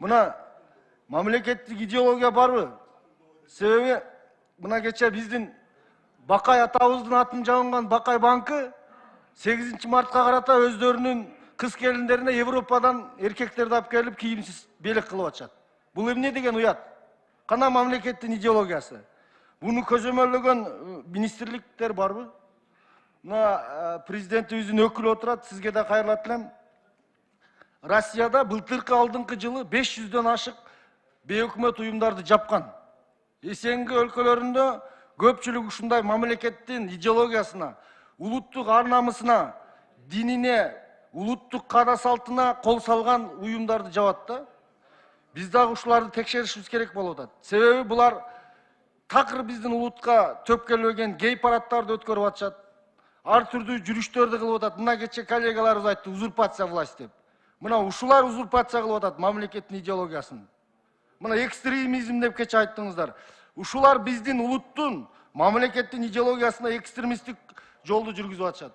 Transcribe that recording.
Мына мамлекеттик идеология барбы? Себеби мына кече биздин Бакай атабыздын атын жабынган Бакай банкы 8 мартка карата өздөрүнүн кыз келиндерине Европадан эркектерди алып келип кийимсиз белек кылып атышат. Бул эмне деген уят? Кана мамлекеттин идеологиясы? Буну көзөмөлдөгөн министрликтер барбы? Мына президентибиздин өкүлү отурат, сизге да кайрылат элем. Россияда былтыркы алдыңкы жылы 500дөн ашык бейөкмөт уюмдарды жапкан. Эсенги өлкөлөрүндө көпчүлүк ушундай мамлекеттин идеологиясына, улуттук ар намысына, динине, улуттук каада салтына кол салган уюмдарды жабат да. Биз дагы ушуларды текшеришибиз керек болуп атат. Себеби булар такыр биздин улутка төпкөлбөгөн гей парадтарды өткөрүп атышат. Ар түрдүү жүрүштөрдү кылып атат. Мына кече коллегаларыбыз айтты, узурпация власти деп. Мына ушулар узурпация кылып атат мамлекеттин идеологиясын. Мына экстремизм деп кече айттыңыздар. Ушулар биздин улуттун мамлекеттин идеологиясына экстремисттик жолду жүргүзүп атышат.